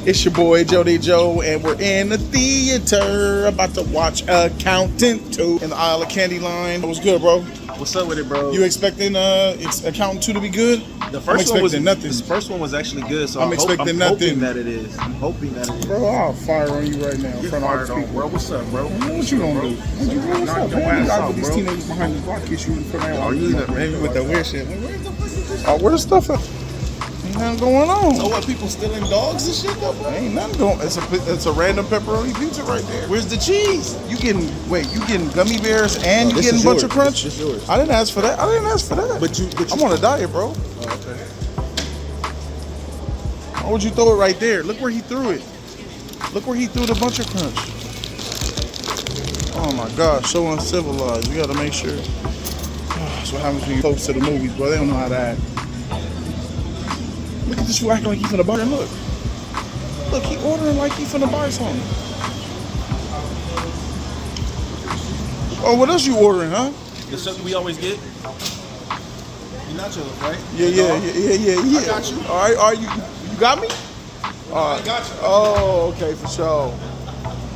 It's your boy Jody Joe, and we're in the theater about to watch Accountant 2 in the aisle of Candy line. What's good, bro? What's up with it, bro? You expecting Accountant 2 to be good? The first one was nothing. The first one was actually good, so I'm expecting nothing. hoping that it is. I'm hoping that it is. Bro, I'll fire on you right now. You're fired on, bro. What's up, bro? What you gonna do? What's up, man? I put these teenagers behind this block kiss you in front of Oh, you maybe with that weird shit. Where's the stuff at? Ain't nothing going on. So what, people stealing dogs and shit though, bro? Ain't nothing going. It's a random pepperoni pizza right there. Where's the cheese? You getting gummy bears and you getting Butcher Crunch? This is yours. I didn't ask for that. But you I'm on a diet, bro. Oh, okay. Why would you throw it right there? Look where he threw it. Look where he threw the Butcher Crunch. Oh my gosh, so uncivilized. You gotta make sure. That's what happens when you close to the movies, bro. They don't know how to act. Look at this fool acting like he finna buy. Look, he ordering like he finna buy something. Oh, what else you ordering, huh? The stuff we always get. You nachos, right? Yeah. I got you. All right, you got me? I got you. Oh, okay, for sure.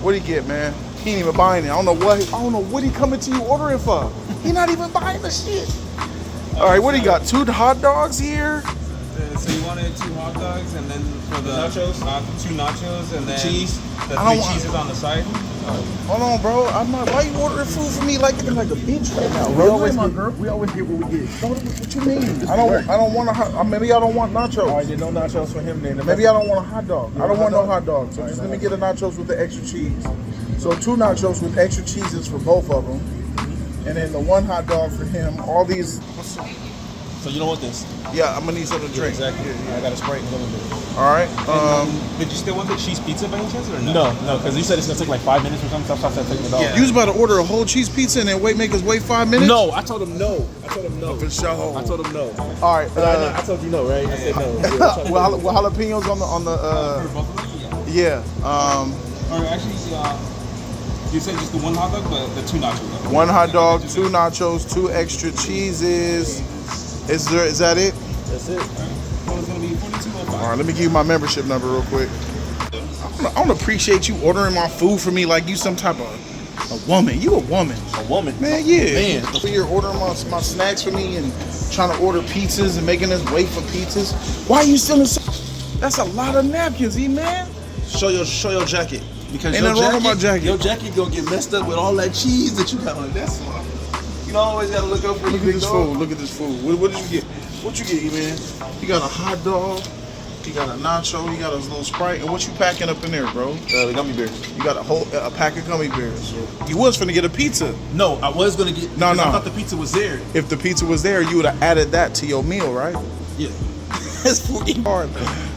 What'd he get, man? He ain't even buying it. I don't know what he coming to you ordering for. He not even buying the shit. All right, what he got? 2 hot dogs here. So you wanted 2 hot dogs, and then for the nachos, 2 nachos, and then cheese. The 3 cheeses on the side. Hold on, bro. Why you ordering food for me like a bitch right now, bro? We always get what we get. What you mean? I don't want maybe I don't want nachos. All right, then no nachos for him then. Maybe I don't want a hot dog. I don't want no hot dog. So just let me get a nachos with the extra cheese. So 2 nachos with extra cheeses for both of them, and then the 1 hot dog for him. All these. So you don't want this? Yeah, I'm gonna need something to drink. Exactly. Yeah. I got a Sprite and a little bit. All right. Did you still want the cheese pizza by any chance, or no? No, because you said it's gonna take like 5 minutes or something. So I started taking it off. You was about to order a whole cheese pizza and then make us wait 5 minutes? No, I told him no. For sure. I told him no. All right. I told you no, right? I said no. Well, jalapenos on the yeah. Or actually, you said just the 1 hot dog, but the 2 nachos. 1 hot dog, 2 nachos, 2 extra cheeses. Is that it? That's it. So it's gonna be $42.05. All right, let me give you my membership number real quick. I don't appreciate you ordering my food for me like you some type of a woman. You a woman. A woman? Man, yeah. Man. So you're ordering my snacks for me and trying to order pizzas and making us wait for pizzas. Why are you stealing That's a lot of napkins, man. Show your jacket. Because Ain't nothing wrong with my jacket. Your jacket gonna get messed up with all that cheese that you got on it. That's why. You don't always gotta look up for Look at this food. Look at this food. What did you get? What you get, man? You got a hot dog. You got a nacho. You got a little Sprite. And what you packing up in there, bro? The gummy bears. You got a pack of gummy bears. So you was finna get a pizza. No, I was gonna get. No. I thought the pizza was there. If the pizza was there, you would have added that to your meal, right? Yeah. It's fucking hard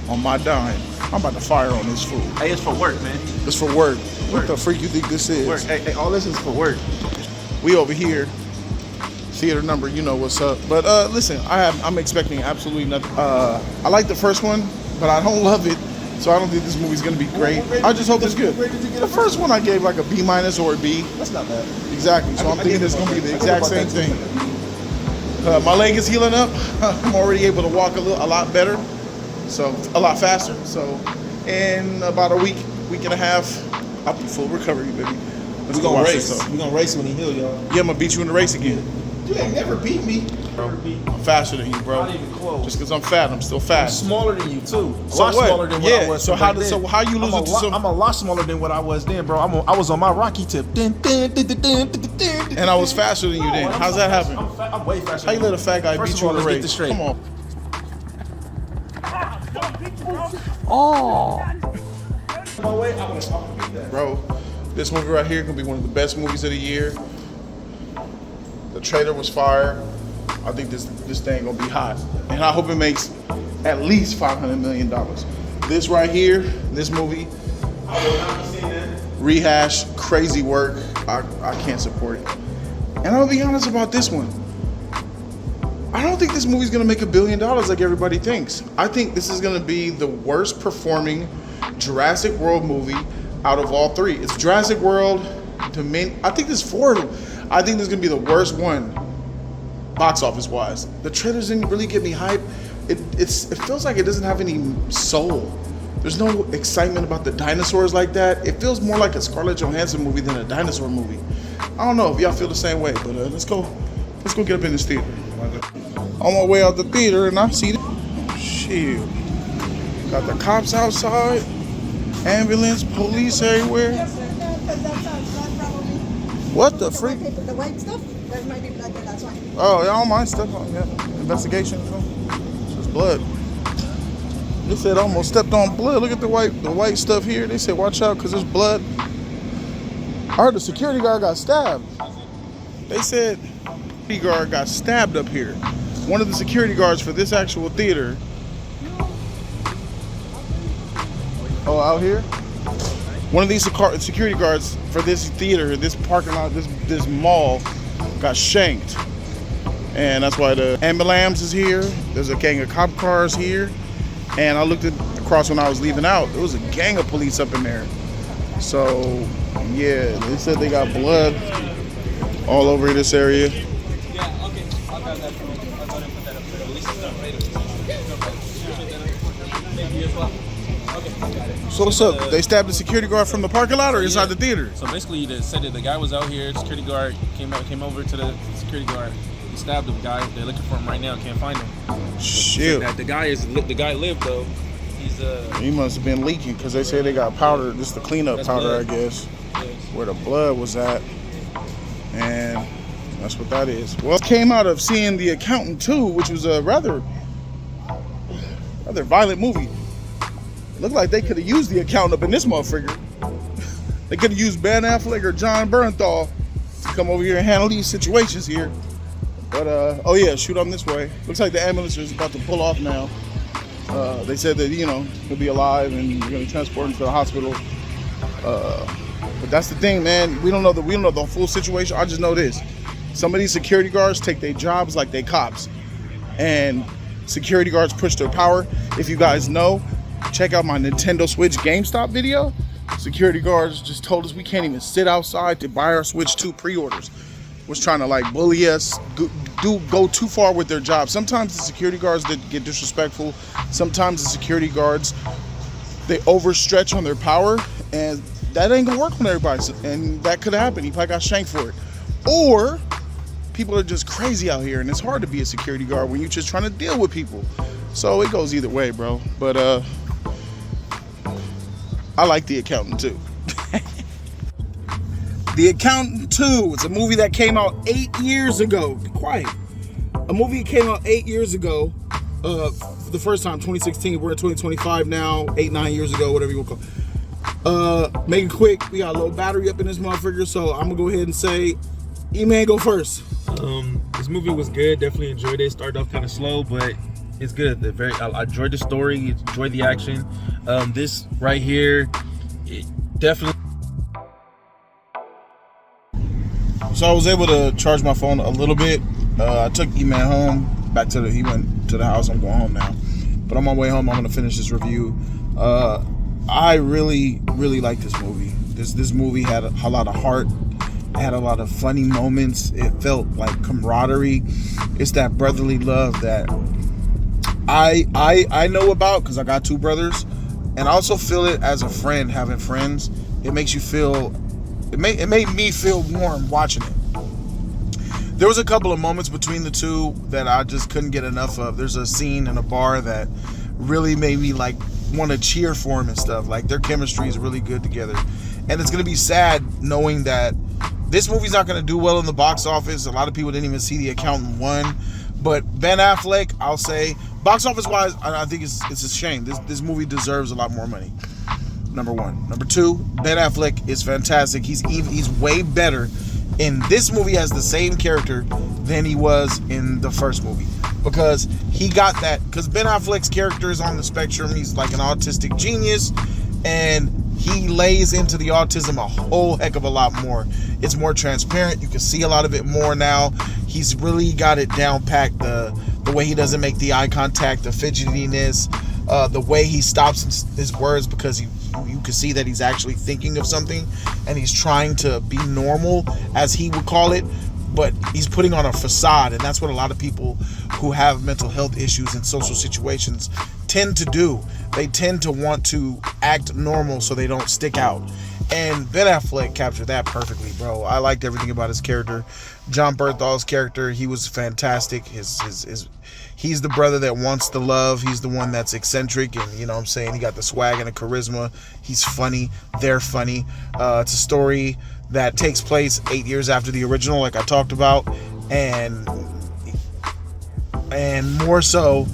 on my dime. I'm about to fire on this food. Hey, it's for work, man. It's for work. What the freak you think this is? Work. Hey, all this is for work. We over here. Theater number, you know what's up. But listen, I'm expecting absolutely nothing. I like the first one, but I don't love it. So I don't think this movie's gonna be great. I just hope it's good. The first one I gave like a B- or a B. That's not bad. Exactly. So I'm thinking it's gonna be the exact same thing. My leg is healing up. I'm already able to walk a lot better. So a lot faster. So in about a week and a half, I'll be full recovery, baby. We're gonna race. We're gonna race when he heal, y'all. Yeah, I'm gonna beat you in the race again. You ain't never beat me. I'm faster than you, bro. Not even close. Just because I'm fat, I'm still fat. I'm smaller than you too. A So lot what? smaller than what I was. So how you lose it to some? I'm a lot smaller than what I was then, bro. I was on my Rocky tip. And I was faster than you then. How's that happen? I'm way faster. How you let a fat guy beat you in the race? Get this straight. Come on. Oh. Bro, this movie right here could be one of the best movies of the year. The trailer was fire. I think this thing gonna be hot, and I hope it makes at least $500 million. This right here, this movie, I will not be seeing that. rehash, crazy work. I can't support it. And I'm gonna be honest about this one. I don't think this movie's gonna make $1 billion like everybody thinks. I think this is gonna be the worst performing Jurassic World movie out of all 3. It's Jurassic World, I think there's 4 of them. I think this is gonna be the worst one, box office wise. The trailers didn't really get me hyped. It feels like it doesn't have any soul. There's no excitement about the dinosaurs like that. It feels more like a Scarlett Johansson movie than a dinosaur movie. I don't know if y'all feel the same way, but let's go get up in this theater. On my way out the theater, and I see shit. Got the cops outside, ambulance, police everywhere. What the freak? The white stuff, there might be blood there, that's why. Oh, yeah, all my stuff. Yeah. Investigation. It's just blood. They said I almost stepped on blood. Look at the white stuff here. They said watch out because there's blood. I heard the security guard got stabbed. They said the security guard got stabbed up here. One of the security guards for this actual theater. Oh, out here? One of these security guards for this theater, this parking lot, this mall, got shanked. And that's why the ambulance is here. There's a gang of cop cars here. And I looked across when I was leaving out. There was a gang of police up in there. So, yeah, they said they got blood all over this area. Yeah, okay. I'll grab that from you. I'll go ahead and put that up there. At least it's not right. Thank you as well. Okay, got it. So what's up? They stabbed the security guard from the parking lot or inside the theater? So basically, they said that the guy was out here. Security guard came over to the security guard. He stabbed him. Guy, they're looking for him right now. Can't find him. Shit. That the guy lived though. He's He must have been leaking because they say they got powder. This is the cleanup That's powder, blood. I guess, Yes. where the blood was at, and that's what that is. Well, it came out of seeing The Accountant 2, which was a rather violent movie. Looked like they could have used The Accountant up in this motherfucker. They could have used Ben Affleck or John Bernthal to come over here and handle these situations here. But oh yeah, shoot on this way. Looks like the ambulance is about to pull off now. They said that he'll be alive and you're gonna transport him to the hospital. But that's the thing, man. We don't know the full situation. I just know this: some of these security guards take their jobs like they cops, and security guards push their power. If you guys know, check out my Nintendo Switch GameStop video. Security guards just told us we can't even sit outside to buy our Switch 2 pre-orders. Was trying to like bully us, go too far with their job. Sometimes the security guards that get disrespectful. Sometimes the security guards, they overstretch on their power, and that ain't gonna work on everybody. And that could happen. He probably got shanked for it. Or people are just crazy out here, and it's hard to be a security guard when you're just trying to deal with people. So it goes either way, bro. But I like The Accountant too. The Accountant 2. It's a movie that came out 8 years ago. Be quiet. A movie that came out 8 years ago. For the first time, 2016. We're in 2025 now. 8-9 years ago, whatever you want to call it. Make it quick. We got a low battery up in this motherfucker, so I'm gonna go ahead and say, E-Man, go first. This movie was good. Definitely enjoyed it. Started off kind of slow, but it's good. I enjoyed the story. Enjoyed the action. This right here, it definitely. So I was able to charge my phone a little bit. I took E-Man home. He went to the house. I'm going home now. But on my way home, I'm gonna finish this review. I really, really like this movie. This movie had a lot of heart. It had a lot of funny moments. It felt like camaraderie. It's that brotherly love that I know about because I got two brothers, and I also feel it as a friend having friends. It makes you feel. It made me feel warm watching it. There was a couple of moments between the two that I just couldn't get enough of. There's a scene in a bar that really made me like want to cheer for him and stuff. Like their chemistry is really good together. And it's gonna be sad knowing that this movie's not gonna do well in the box office. A lot of people didn't even see The Accountant 1. But Ben Affleck, I'll say, box office wise, I think it's a shame. This movie deserves a lot more money. Number one. Number two, Ben Affleck is fantastic. He's way better in this movie as the same character than he was in the first movie, because he got that. Because Ben Affleck's character is on the spectrum. He's like an autistic genius, and he lays into the autism a whole heck of a lot more. It's more transparent. You can see a lot of it more now. He's really got it down packed. The way he doesn't make the eye contact, the fidgetiness, the way he stops his words because you can see that he's actually thinking of something and he's trying to be normal, as he would call it. but he's putting on a facade, and that's what a lot of people who have mental health issues in social situations tend to do. They tend to want to act normal so they don't stick out. And Ben Affleck captured that perfectly, bro. I liked everything about his character. John Bernthal's character, he was fantastic. He's the brother that wants the love. He's the one that's eccentric, and you know what I'm saying, he got the swag and the charisma. He's funny. They're funny. It's a story that takes place 8 years after the original, like I talked about, and more so,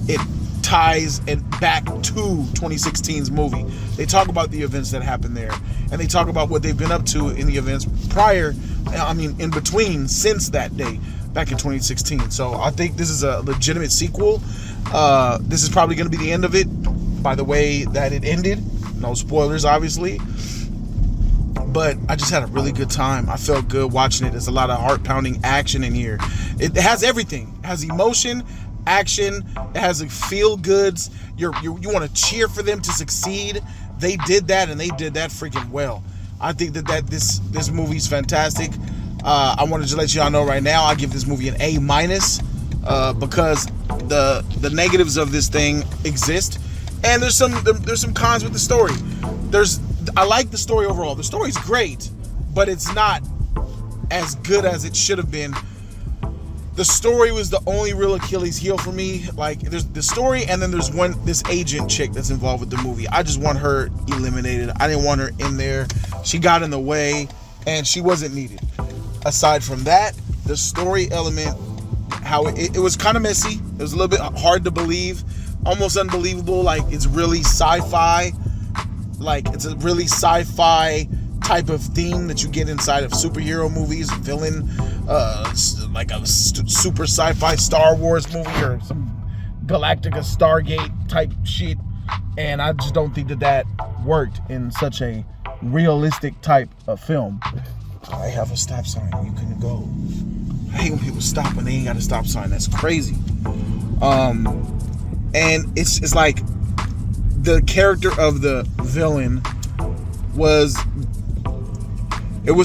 it ties it back to 2016's movie. They talk about the events that happened there, and they talk about what they've been up to in the events in between, since that day back in 2016. So I think this is a legitimate sequel. This is probably going to be the end of it by the way that it ended. No spoilers, obviously. But I just had a really good time. I felt good watching it. There's a lot of heart-pounding action in here. It has everything. It has emotion, action. It has feel-goods. You want to cheer for them to succeed. They did that, and they did that freaking well. I think that this movie's fantastic. I wanted to let y'all know right now, I give this movie an A-, because the negatives of this thing exist, and there's some cons with the story. I like the story overall. The story's great, but it's not as good as it should have been. The story was the only real Achilles heel for me. Like, there's the story, and then there's this agent chick that's involved with the movie. I just want her eliminated. I didn't want her in there. She got in the way, and she wasn't needed. Aside from that, the story element, how it was kind of messy. It was a little bit hard to believe, almost unbelievable. Like, it's really sci-fi. Like, it's a really sci-fi type of theme that you get inside of superhero movies, villain, like a super sci-fi Star Wars movie or some Galactica Stargate type shit. And I just don't think that worked in such a realistic type of film. I have a stop sign. You can go. I hate when people stop when they ain't got a stop sign. That's crazy. And it's like the character of the villain was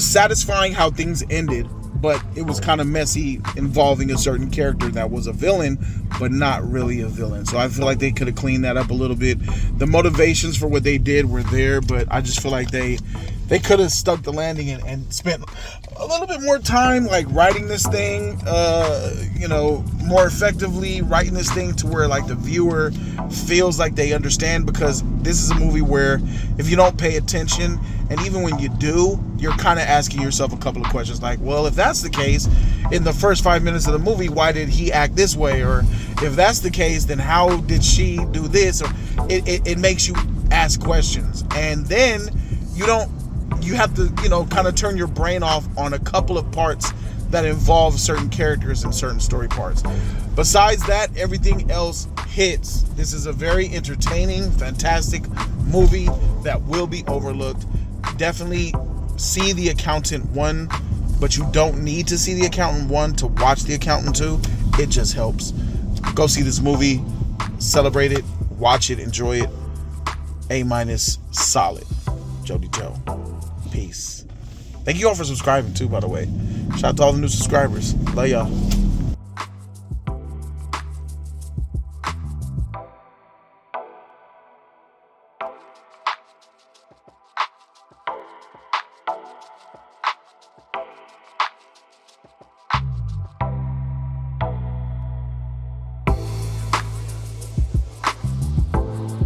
satisfying how things ended, but it was kind of messy involving a certain character that was a villain, but not really a villain. So I feel like they could have cleaned that up a little bit. The motivations for what they did were there, but I just feel like they could have stuck the landing and spent a little bit more time like writing this thing, more effectively writing this thing to where like the viewer feels like they understand, because this is a movie where if you don't pay attention, and even when you do, you're kind of asking yourself a couple of questions like, well, if that's the case, in the first 5 minutes of the movie, why did he act this way? Or if that's the case, then how did she do this? Or it makes you ask questions, and then you have to, kind of turn your brain off on a couple of parts that involve certain characters and certain story parts. Besides that, everything else hits. This is a very entertaining, fantastic movie that will be overlooked. Definitely see The Accountant 1, but you don't need to see The Accountant 1 to watch The Accountant 2. It just helps. Go see this movie, celebrate it, watch it, enjoy it. A-, solid. Jody Joe. Peace. Thank you all for subscribing too, by the way. Shout out to all the new subscribers. Love y'all.